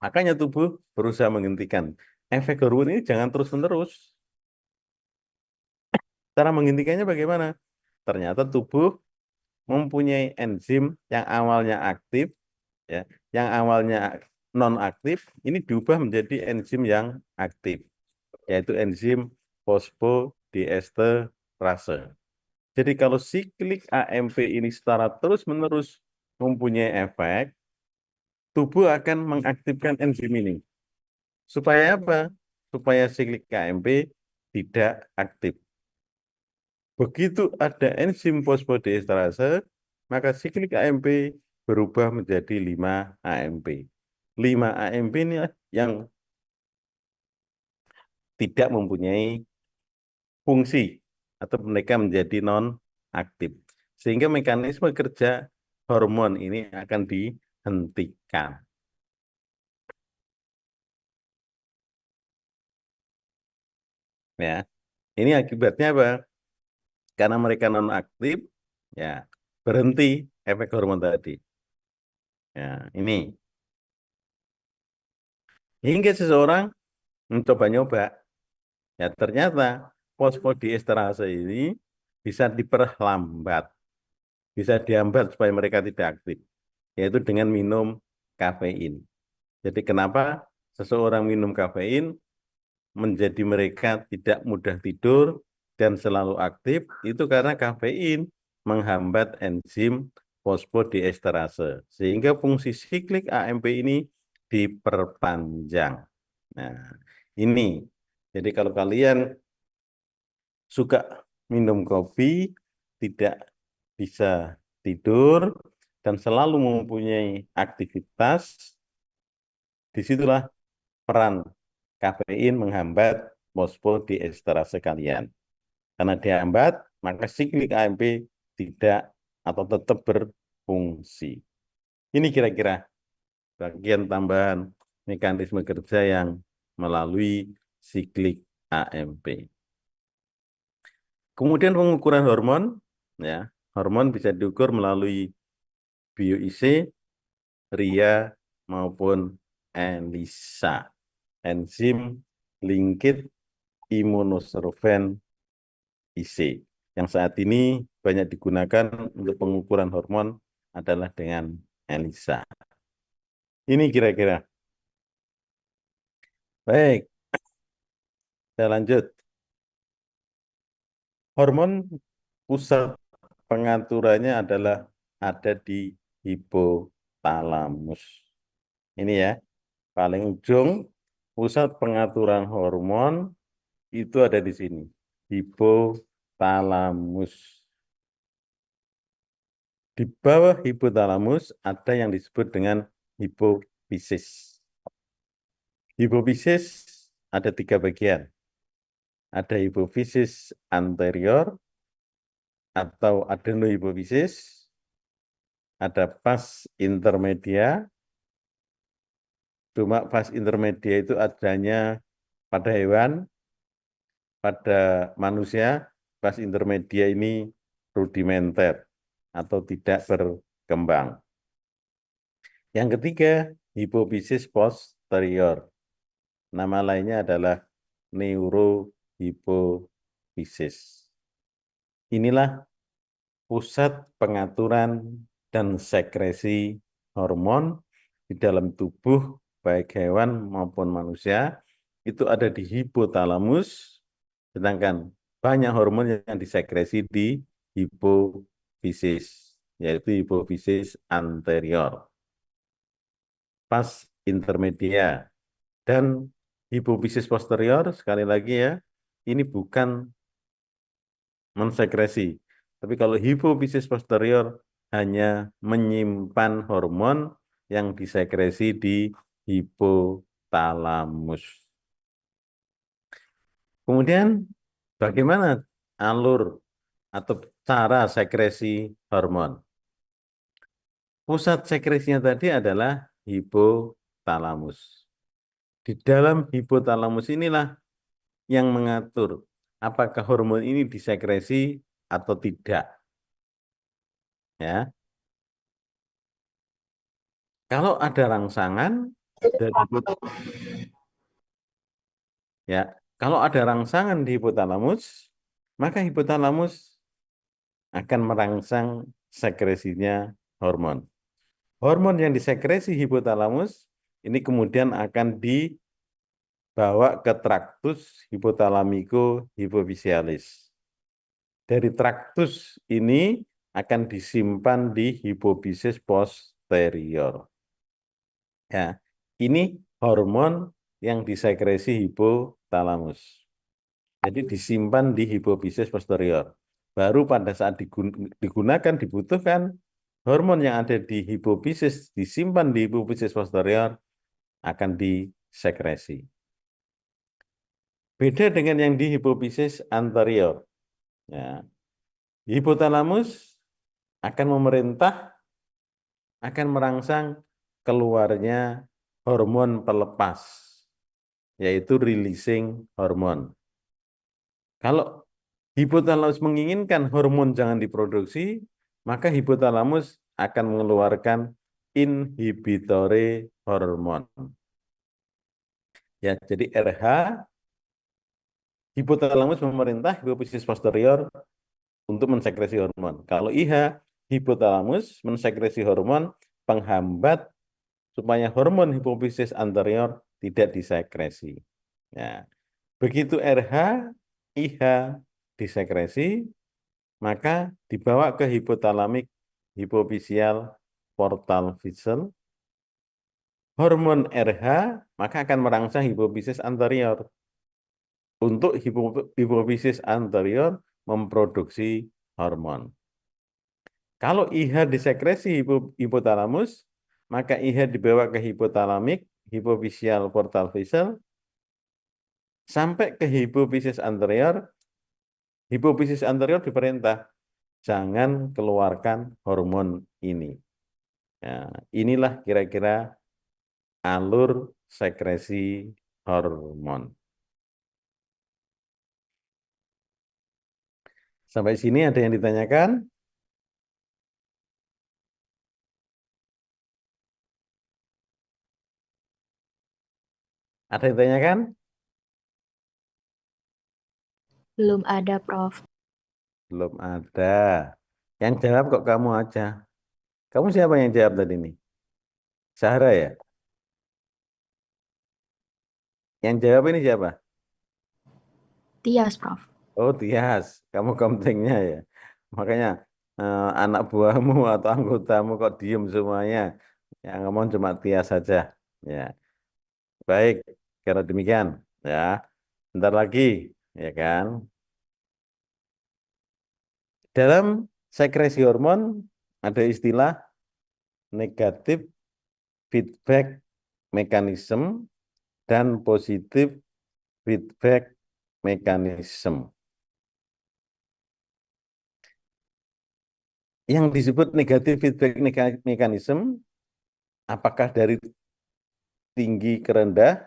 Makanya tubuh berusaha menghentikan. Efek hormon ini jangan terus-menerus. Cara menghentikannya bagaimana? Ternyata tubuh mempunyai enzim yang awalnya aktif, ya, yang awalnya non aktif, ini diubah menjadi enzim yang aktif, yaitu enzim fosfodiesterase. Jadi kalau siklik AMP ini secara terus-menerus mempunyai efek, tubuh akan mengaktifkan enzim ini. Supaya apa? Supaya siklik AMP tidak aktif. Begitu ada enzim fosfodiesterase, maka siklik AMP berubah menjadi 5-AMP. 5-AMP ini yang tidak mempunyai fungsi atau mereka menjadi non-aktif. Sehingga mekanisme kerja hormon ini akan dihentikan. Ya, ini akibatnya apa? Karena mereka non-aktif, ya berhenti efek hormon tadi. Ya, ini. Hingga seseorang mencoba-nyoba, ya ternyata fosfodiesterase ini bisa diperlambat, bisa dihambat supaya mereka tidak aktif, yaitu dengan minum kafein. Jadi kenapa seseorang minum kafein menjadi mereka tidak mudah tidur dan selalu aktif, itu karena kafein menghambat enzim fosfodiesterase, sehingga fungsi siklik AMP ini diperpanjang. Nah, ini. Jadi kalau kalian suka minum kopi, tidak bisa tidur, dan selalu mempunyai aktivitas, disitulah peran kafein menghambat fosfodiesterase kalian. Karena dihambat, maka siklik AMP tidak atau tetap berfungsi. Ini kira-kira bagian tambahan mekanisme kerja yang melalui siklik AMP. Kemudian pengukuran hormon, ya, hormon bisa diukur melalui bioIC, RIA maupun ELISA, enzim linked immunosorbent IC, yang saat ini banyak digunakan untuk pengukuran hormon adalah dengan ELISA. Ini kira-kira. Baik, saya lanjut. Hormon pusat pengaturannya adalah ada di hipotalamus. Ini ya, paling ujung pusat pengaturan hormon itu ada di sini, hipotalamus. Di bawah hipotalamus ada yang disebut dengan hipofisis. Hipofisis ada 3 bagian. Ada hipofisis anterior atau adenohipofisis, ada fase intermedia. Cuma fase intermedia itu adanya pada hewan, pada manusia, fase intermedia ini rudimenter atau tidak berkembang. Yang ketiga, hipofisis posterior. Nama lainnya adalah neurohipofisis. Inilah pusat pengaturan dan sekresi hormon di dalam tubuh baik hewan maupun manusia. Itu ada di hipotalamus, sedangkan banyak hormon yang disekresi di hipofisis, yaitu hipofisis anterior, fase intermedia. Dan hipofisis posterior, sekali lagi ya, ini bukan mensekresi. Tapi kalau hipofisis posterior hanya menyimpan hormon yang disekresi di hipotalamus. Kemudian bagaimana alur atau cara sekresi hormon? Pusat sekresinya tadi adalah hipotalamus. Di dalam hipotalamus inilah yang mengatur apakah hormon ini disekresi atau tidak. Ya. Kalau ada rangsangan dari kalau ada rangsangan di hipotalamus, maka hipotalamus akan merangsang sekresinya hormon. Hormon yang disekresi hipotalamus ini kemudian akan dibawa ke traktus hipotalamiko hipofisialis. Dari traktus ini akan disimpan di hipofisis posterior. Ya, ini hormon yang disekresi hipotalamus. Jadi disimpan di hipofisis posterior. Baru pada saat digunakan, dibutuhkan, hormon yang ada di hipofisis disimpan di hipofisis posterior akan disekresi. Beda dengan yang di hipofisis anterior. Ya. Hipotalamus akan memerintah, akan merangsang keluarnya hormon pelepas, yaitu releasing hormon. Kalau hipotalamus menginginkan hormon jangan diproduksi, maka hipotalamus akan mengeluarkan inhibitore hormon. Ya, jadi RH, hipotalamus memerintah hipofisis posterior untuk mensekresi hormon. Kalau IH, hipotalamus mensekresi hormon penghambat supaya hormon hipofisis anterior tidak disekresi. Ya. Begitu RH, IH disekresi, maka dibawa ke hipotalamik hipofisial portal vessel. Hormon RH maka akan merangsang hipofisis anterior. Untuk hipofisis anterior memproduksi hormon. Kalau IH disekresi hipotalamus, maka IH dibawa ke hipotalamik hipofisial portal vessel sampai ke hipofisis anterior. Hipofisis anterior diperintah jangan keluarkan hormon ini. Ya, inilah kira-kira alur sekresi hormon. Sampai sini ada yang ditanyakan? Ada yang ditanyakan? Belum ada, Prof. Belum ada. Yang jawab kok kamu aja. Kamu siapa yang jawab tadi nih? Sahra ya? Yang jawab ini siapa? Tias, Prof. Oh, Tias. Kamu komplengnya ya. Makanya anak buahmu atau anggotamu kok diem semuanya. Yang ngomong cuma Tias saja. Ya. Baik, kalau demikian ya. Bentar lagi, ya kan? Dalam sekresi hormon ada istilah negatif feedback mechanism dan positif feedback mechanism. Yang disebut negatif feedback mechanism, apakah dari tinggi ke rendah,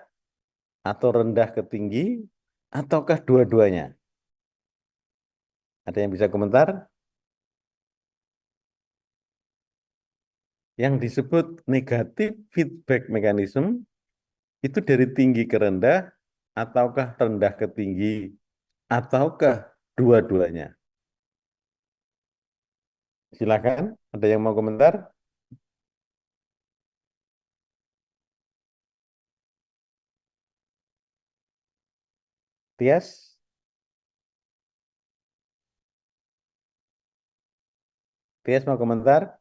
atau rendah ke tinggi, ataukah dua-duanya? Ada yang bisa komentar? Yang disebut negatif feedback mechanism itu dari tinggi ke rendah, ataukah rendah ke tinggi, ataukah dua-duanya? Silakan, ada yang mau komentar? Tias? Tias mau komentar?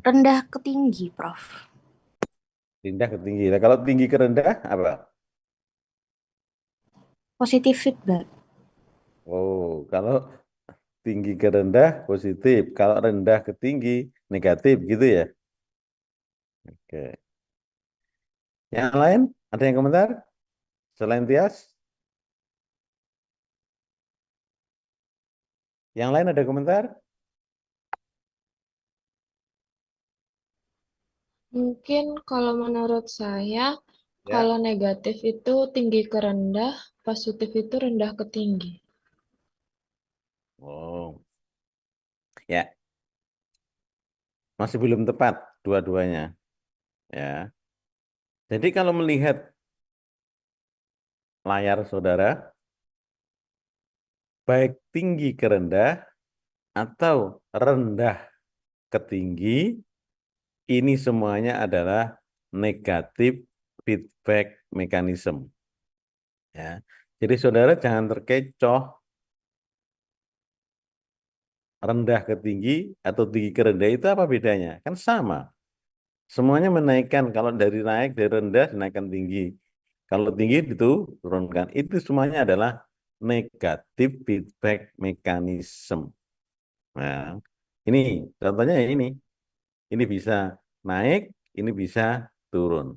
Rendah ke tinggi, Prof. Rendah ke tinggi. Nah, kalau tinggi ke rendah, apa? Positif feedback. Oh, kalau tinggi ke rendah, positif. Kalau rendah ke tinggi, negatif, gitu ya? Oke. Yang lain, ada yang komentar? Selain Tias? Yang lain ada komentar? Mungkin kalau menurut saya, Ya. kalau negatif itu tinggi ke rendah, positif itu rendah ke tinggi. Oh, ya. Masih belum tepat dua-duanya. Ya. Jadi kalau melihat layar saudara, baik tinggi ke rendah atau rendah ke tinggi, ini semuanya adalah negatif feedback mechanism. Ya. Jadi saudara jangan terkecoh rendah ke tinggi atau tinggi ke rendah itu apa bedanya? Kan sama. Semuanya menaikkan, kalau dari naik, dari rendah dinaikkan tinggi. Kalau tinggi itu turunkan. Itu semuanya adalah negatif feedback mechanism. Nah, ini contohnya ya ini. Ini bisa naik, ini bisa turun.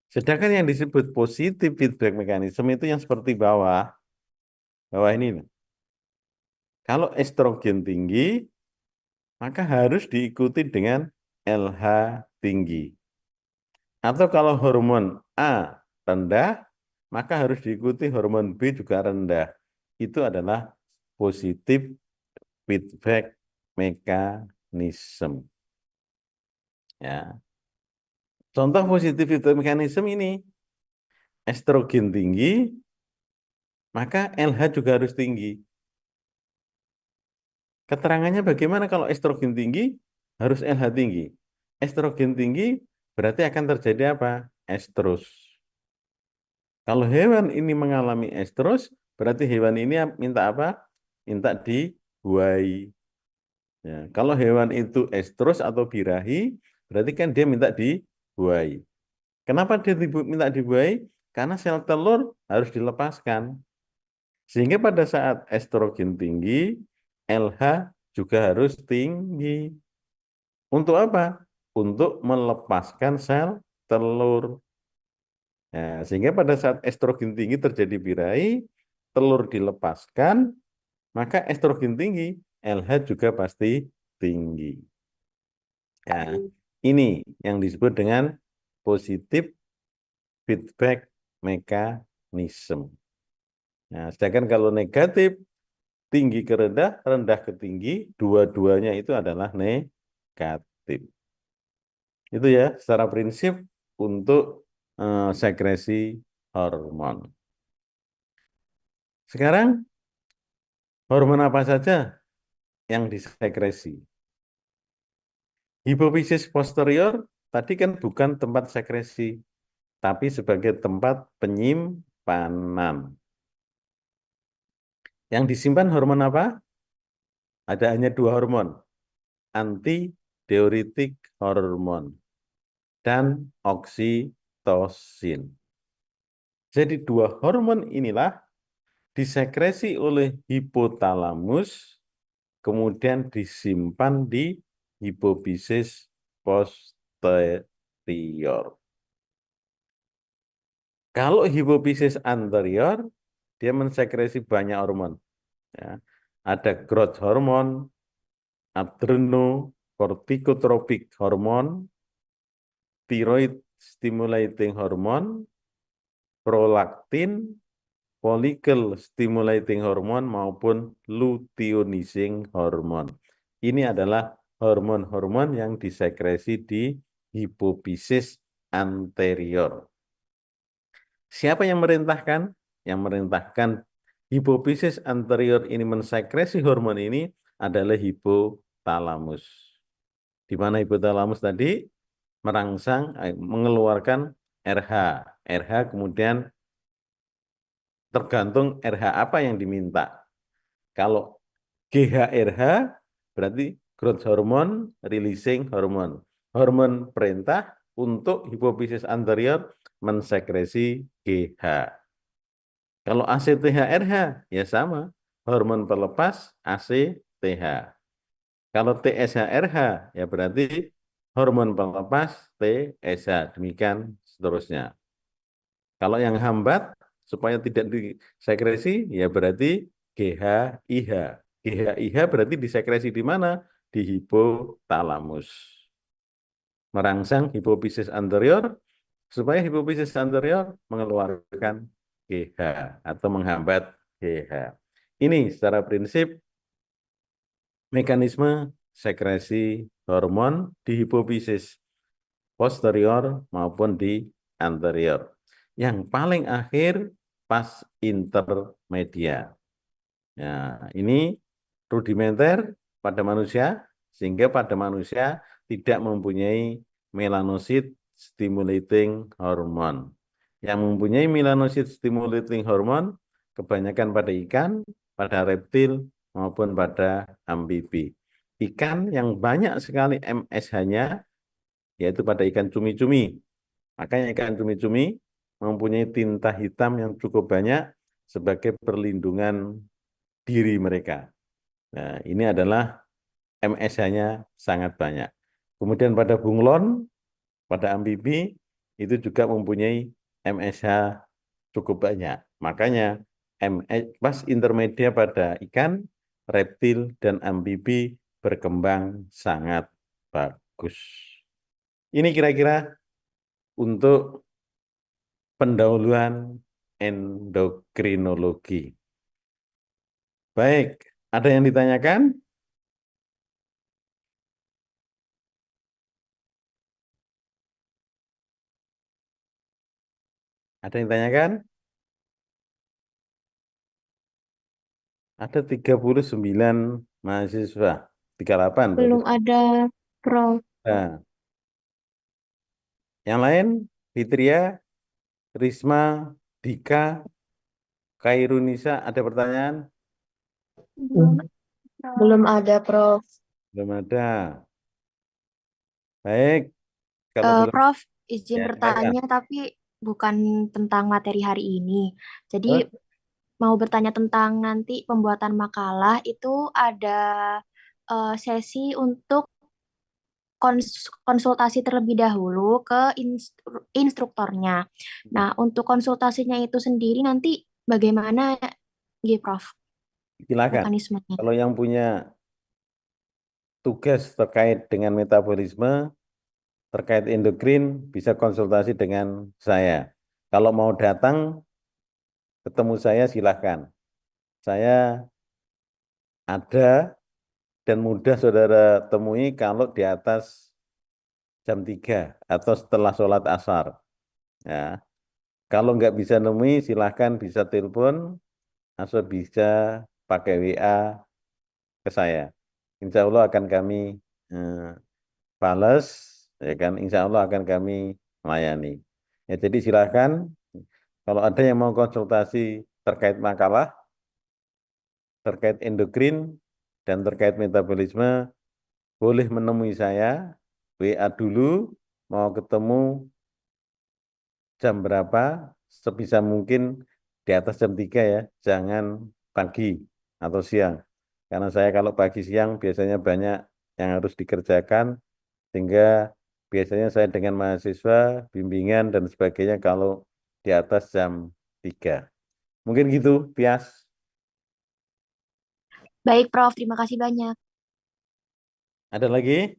Sedangkan yang disebut positif feedback mechanism itu yang seperti bawah. Bawah ini. Kalau estrogen tinggi, maka harus diikuti dengan LH tinggi. Atau kalau hormon A rendah, maka harus diikuti hormon B juga rendah. Itu adalah positif feedback mechanism. Ya. Contoh positif feedback mechanism ini, estrogen tinggi, maka LH juga harus tinggi. Keterangannya bagaimana kalau estrogen tinggi, harus LH tinggi. Estrogen tinggi berarti akan terjadi apa? Estrus. Kalau hewan ini mengalami estrus, berarti hewan ini minta apa? Minta dibuai. Ya, kalau hewan itu estrus atau birahi, berarti kan dia minta dibuai. Kenapa dia minta dibuai? Karena sel telur harus dilepaskan. Sehingga pada saat estrogen tinggi, LH juga harus tinggi. Untuk apa? Untuk melepaskan sel telur. Nah, sehingga pada saat estrogen tinggi terjadi birahi, telur dilepaskan, maka estrogen tinggi, LH juga pasti tinggi. Ya, ini yang disebut dengan positif feedback mechanism. Nah, sedangkan kalau negatif, tinggi ke rendah, rendah ke tinggi, dua-duanya itu adalah negatif. Itu ya, secara prinsip untuk sekresi hormon. Sekarang, hormon apa saja yang disekresi? Hipofisis posterior tadi kan bukan tempat sekresi, tapi sebagai tempat penyimpanan. Yang disimpan hormon apa? Ada hanya dua hormon, antidiuretik hormon dan oksitosin. Jadi dua hormon inilah disekresi oleh hipotalamus, kemudian disimpan di hipofisis posterior. Kalau hipofisis anterior, dia mensekresi banyak hormon. Ya. Ada growth hormone, adrenocorticotropic hormone, thyroid stimulating hormone, prolaktin, follicle stimulating hormone maupun luteinizing hormone. Ini adalah hormon-hormon yang disekresi di hipofisis anterior. Siapa yang merintahkan? Yang merintahkan hipofisis anterior ini mensekresi hormon ini adalah hipotalamus. Di mana hipotalamus tadi merangsang, mengeluarkan RH. RH kemudian tergantung RH apa yang diminta. Kalau GHRH berarti growth hormone, releasing hormone. Hormon perintah untuk hipofisis anterior mensekresi GH. Kalau ACTH-RH ya sama, hormon pelepas ACTH. Kalau TSH-RH ya berarti hormon pelepas TSH, demikian seterusnya. Kalau yang hambat supaya tidak disekresi ya berarti GHIH. GHIH berarti disekresi di mana? Di hipotalamus. Merangsang hipofisis anterior supaya hipofisis anterior mengeluarkan GH atau menghambat GH. Ini secara prinsip mekanisme sekresi hormon di hipofisis posterior maupun di anterior. Yang paling akhir pas intermedia. Nah, ini rudimenter pada manusia, sehingga pada manusia tidak mempunyai melanosit stimulating hormone. Yang mempunyai melanosit stimulating hormone kebanyakan pada ikan, pada reptil, maupun pada amfibi. Ikan yang banyak sekali MSH-nya, yaitu pada ikan cumi-cumi. Makanya ikan cumi-cumi mempunyai tinta hitam yang cukup banyak sebagai perlindungan diri mereka. Nah, ini adalah MSH-nya sangat banyak. Kemudian pada bunglon, pada amfibi, itu juga mempunyai MSH cukup banyak. Makanya pas intermedia pada ikan, reptil, dan amfibi berkembang sangat bagus. Ini kira-kira untuk pendahuluan endokrinologi. Baik, ada yang ditanyakan? Ada yang ditanyakan? Ada 39 mahasiswa, 38. Belum ada, Prof. Nah, yang lain, Fitria, Risma, Dika, Kairunisa, ada pertanyaan? Belum, Prof. Belum ada, Prof. Belum ada. Baik, kalau belum, Prof, izin ya bertanya silakan. tapi bukan tentang materi hari ini. Jadi Oh, mau bertanya tentang nanti pembuatan makalah itu ada sesi untuk konsultasi terlebih dahulu ke instruktornya. Nah, untuk konsultasinya itu sendiri nanti bagaimana, gitu, Prof, silakan. mekanismenya? Kalau yang punya tugas terkait dengan metabolisme, terkait endokrin, bisa konsultasi dengan saya. Kalau mau datang, ketemu saya silahkan. Saya ada dan mudah saudara temui kalau di atas jam 3 atau setelah sholat asar. Ya. Kalau nggak bisa nemui, silahkan bisa telepon atau bisa pakai WA ke saya. Insya Allah akan kami balas, ya kan? Insya Allah akan kami melayani. Ya, jadi silahkan kalau ada yang mau konsultasi terkait makalah, terkait endokrin, dan terkait metabolisme, boleh menemui saya, WA dulu, mau ketemu jam berapa, sebisa mungkin di atas jam 3 ya, jangan pagi atau siang. Karena saya kalau pagi siang biasanya banyak yang harus dikerjakan, sehingga biasanya saya dengan mahasiswa, bimbingan dan sebagainya kalau di atas jam 3. Mungkin gitu, Pias. Baik, Prof, terima kasih banyak. Ada lagi?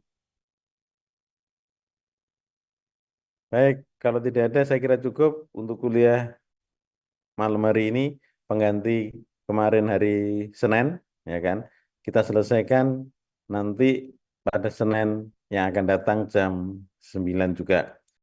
Baik, kalau tidak ada saya kira cukup untuk kuliah malam hari ini, pengganti kemarin hari Senin, ya kan? Kita selesaikan nanti pada Senin yang akan datang jam 9 juga.